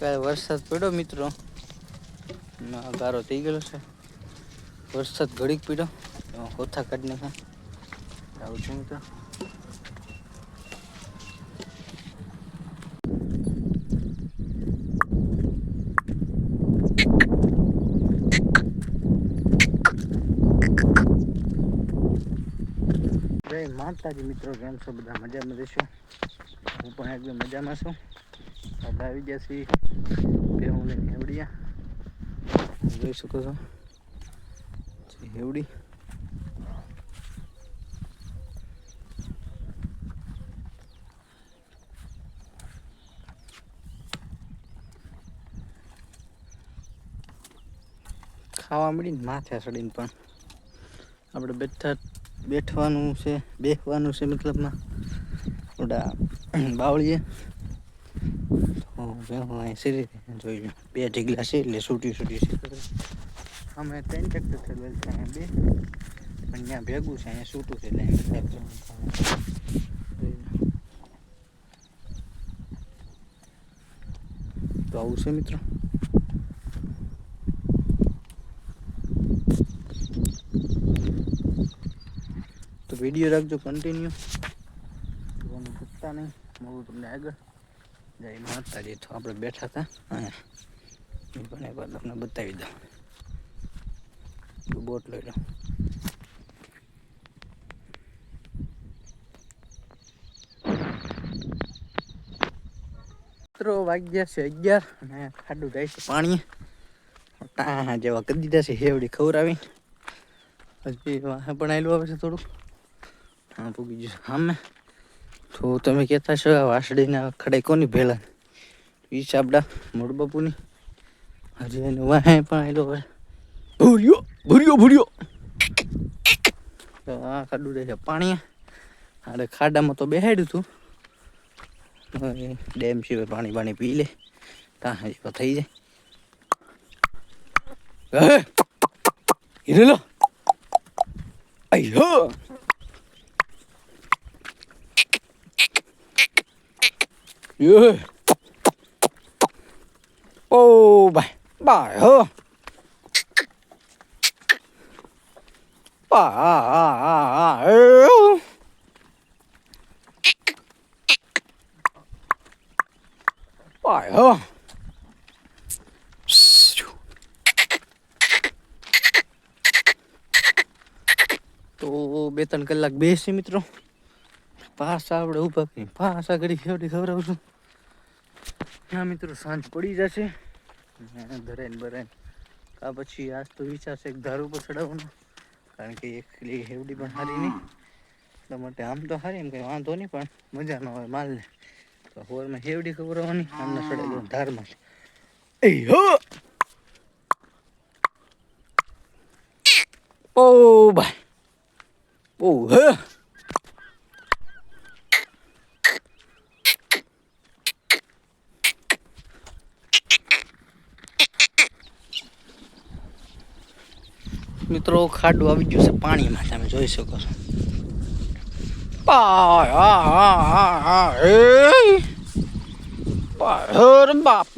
કાલે વરસાદ પડ્યો મિત્રો, ગારો થઈ ગયેલો છે. વરસાદ ઘડીક પડ્યો, કોથા કાઢી નાખ્યા. આવું છું મિત્રો. જય માતાજી મિત્રો, કેમ છો બધા? મજામાં જઈશું. હું પણ એકદમ મજામાં છું. આપણે આવી ગયા છીએ બેહુને હેવડિયા, જોઈ શકો છો હેવડી. ખાવા મળીને માથે ચડીને પણ આપણે બેઠવાનું છે, બેસવાનું છે મતલબમાં ઓડા બાવળીએ તો બેહું અહીં સીરી જોઈ લો. 2 ઢીગલા છે એટલે છૂટી છે. અમે 3 ટ્રેક્ટર થયેલ છે અહીંયા 2, પણ ત્યાં ભેગું છે, અહીંયા છૂટું છે એટલે તો આવું છે મિત્રો. તો વિડીયો રાખજો કન્ટિન્યુ, જોવાનું ભૂલતા નહીં. મળું તમને આગળ. જય માતાજી. તો આપણે બેઠા હતા અને એ પણ એકવાર તમને બતાવી દઉં. બોટ લઈ લો. મિત્રો વાગ્યા છે 11 અને ખાડું જાય છે પાણી. ટા જેવા કરી દીધા છે હેવડી ખવડાવી. હજી વાહે પણ આવેલું આવે છે થોડું. હા પૂગી ગયું સામે. તો તમે કહેતા છો વાસળીના ખડાઈ કોની ભેળા? ઈ સાબડા મોડ બાપુની. હજી એને વાહે પણ આવેલો હવે. ભૂર્યો. તો આ ખાડું જાય છે પાણી. અરે ખાડામાં તો બેહાડ્યું હતું. ડેમ સિવાય પાણી પી લે તા હજી થઈ જાય. હિરેલો અయ్యో યે ઓ બાય હો બાય હો. તો 2-3 કલાક બેસી મિત્રો, પાછા આપણે ઊભા કરી પાછા ઘડી ખેવડી ખવડાવું છું. હા મિત્રો, સાંજ પડી જશે ધરાઈને બરાઈને. આ પછી આજ તો વિચાર છે કે ધાર ઉપર ચડાવવાનો, કારણ કે એકલી હેવડી પણ સારી નહીં. એટલા માટે આમ તો સારી એમ કંઈ વાંધો નહીં, પણ મજા ન હોય માલને. તો હોરમાં હેવડી ખવડાવવાની, આમને ચડાવી દઉં ધારમાં. ઓ ભાઈ ઓ હે મિત્રો, ખાડું આવી ગયું છે પાણીમાં, તમે જોઈ શકો છો. બાપ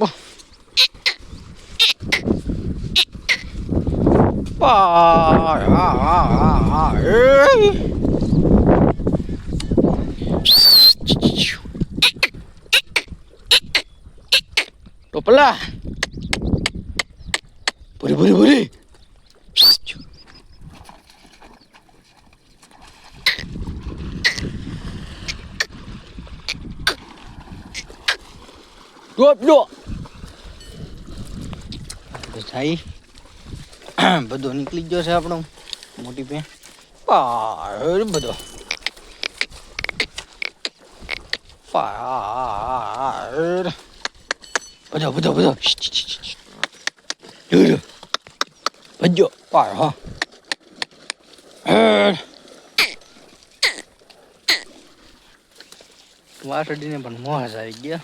ટોપલા ભૂરી થાય. બધો નીકળી ગયો છે આપણો મોટી પે બધો બધો ભજો પાર હા. વાસડીને પણ મોજ આવી ગયા.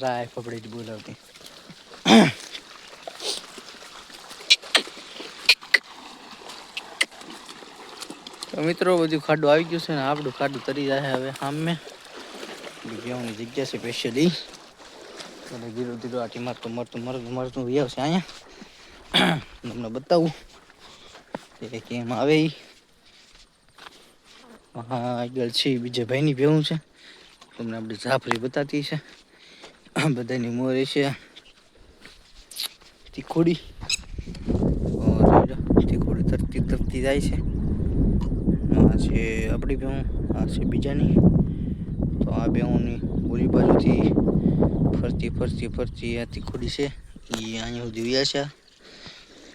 રાય ફફડી જ બોલાવતી. તો મિત્રો, બધું ખાડું આવી ગયું છે ને આપણું ખાડું તરી જાય હવે સામે. બેહવાની જગ્યા છે સ્પેશિયલી. અને ધીરે ધીરે આટી મરતું વ્યવશે અહીંયા તમને બતાવું કે કેમ આવે ઈ. હા આગળ છે બીજા ભાઈની ભેહું છે, તમને આપણે જાફરી બતાતી છે. બધાની મોરે છે તીખોડી, તીખોડી તરતી જાય છે. આ છે આપણી ભેહું, આ છે બીજાની. તો આ ભેહુંની ઓલી બાજુથી ફરતી આ તીખોડી છે એ અહીંયા સુધી વ્યા છે.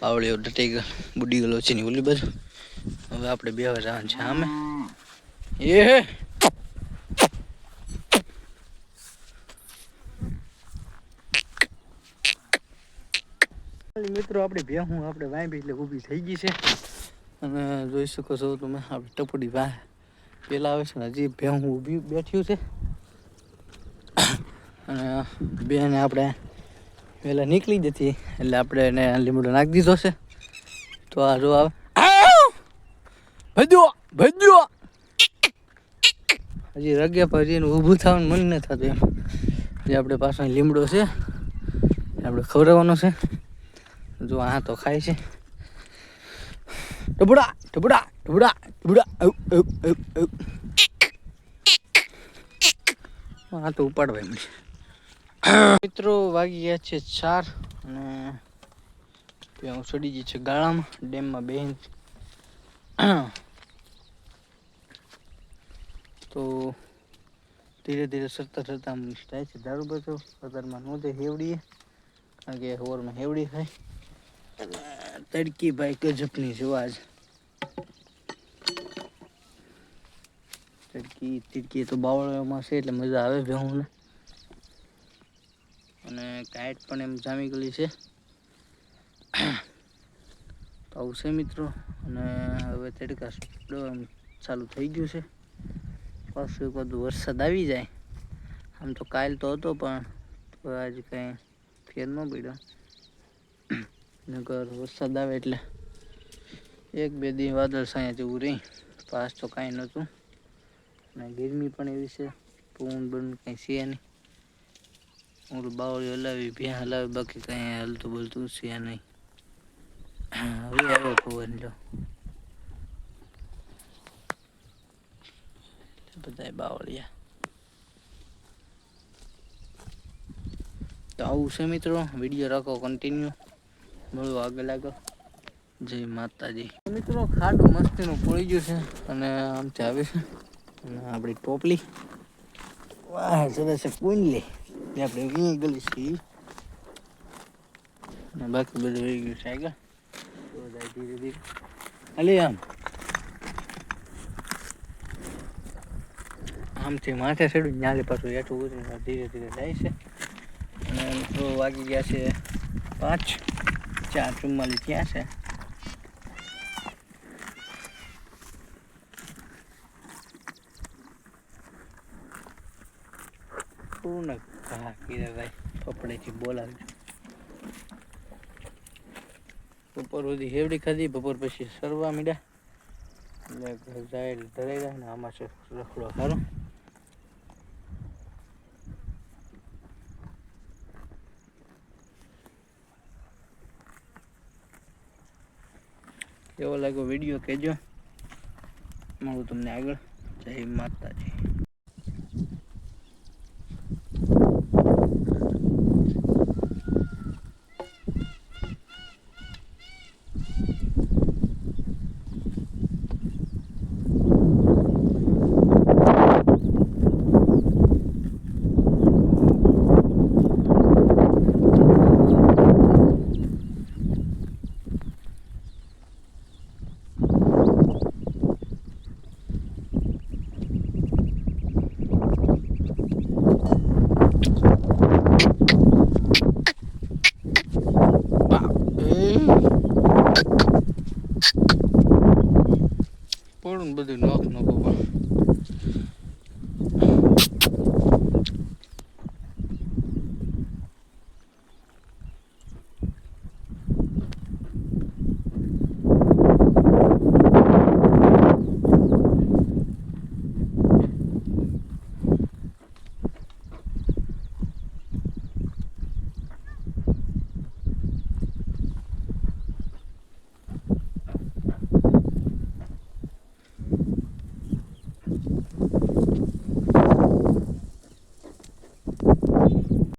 આવડે ડટાઈ ગયો બુડી ગયેલો છે ની ઓલી બાજુ. હવે આપણે બેહવા જવાનું છે આમે. એ મિત્રો આપણે ભેહું આપણે વાંભી એટલે ઊભી થઈ ગઈ છે. અને જોઈ શકો છો તમે આપણે ટપડી વાહ પેલા આવે છે ને હજી ભેહું ઊભી બેઠ્યું છે. અને બેને આપણે પહેલાં નીકળી જતી એટલે આપણે એને લીમડો નાખી દીધો છે. તો આ જો આવે ભજ્યો હજી રગ્યા પર હજી ઊભું થવાનું મન ન થતું એમ. જે આપણે પાછો લીમડો છે આપણે ખવડાવવાનો છે. જો આ તો ખાય છે ટબુડા ટબુડા ટબુડા ટબુડા. આ તો ઉપાડવાય મળશે. મિત્રો વાગી ગયા છે 4 અને હું ચડી ગઈ છે ગાળામાં ડેમમાં બેન. તો ધીરે ધીરે સરતા જાય છે દારૂ બધો પગારમાં ન દે હેવડીએ, કારણ કે હોરમાં હેવડી થાય. તડકી ભાઈ ગજબની જોવા આજ તડકી તો બાવળમાં છે એટલે મજા આવે ભેહુંને. અને કાઈટ પણ એમ જામી ગયેલી છે. તો આવું છે મિત્રો. અને હવે તડકા ચાલુ થઈ ગયું છે. પાછું બધું વરસાદ આવી જાય. આમ તો કાલ તો હતો પણ આજે કંઈ ફેર ન પડ્યો. નગર વરસાદ આવે એટલે 1-2 દી વાદળ છાયા જેવું રહી. પાસ તો કાંઈ નહોતું. અને ગરમી પણ એવી છે, પવન કંઈ છે નહીં. હું બાવળી હલાવી ભેં હલાવી બાકી કંઈ હલતું બોલતું છે નહીં. હવે આવ્યો પવન જો બધા બાવળિયા. તો આવું છે મિત્રો. વિડીયો રાખો કન્ટિન્યુ, મળો આગળ. જય માતાજી. મિત્રો ખાડું મસ્તીનું પડી ગયું છે અને આમથી આવે છે. અને આપણી ટોપલી વાહ સરસ છે કુંડલી એ આપણે વી ગલી છે. અને બાકી બધું વહી ગયું છે આગળ. તો જાય ધીરે ધીરે હાલી આમથી માથે ચડ્યું ન્યાલે પાછું હેઠું ઉતરીને ધીરે ધીરે જાય છે. અને મિત્રો વાગી ગયા છે 5, 4:44 ત્યાં છે. પૂર્ણ હા કીરાભાઈ પપડેથી બોલાવજો. બપોર સુધી હેવડી ખાધી, બપોર પછી સરવા મીડ્યા એટલે જાય ધરાઈ જાય ને. આમાં છે રખડો સારો. કેવો લાગ્યો વિડીયો કહેજો, મળું તમને આગળ. જય માતાજી. પડું બધું નોખ નોખું પણ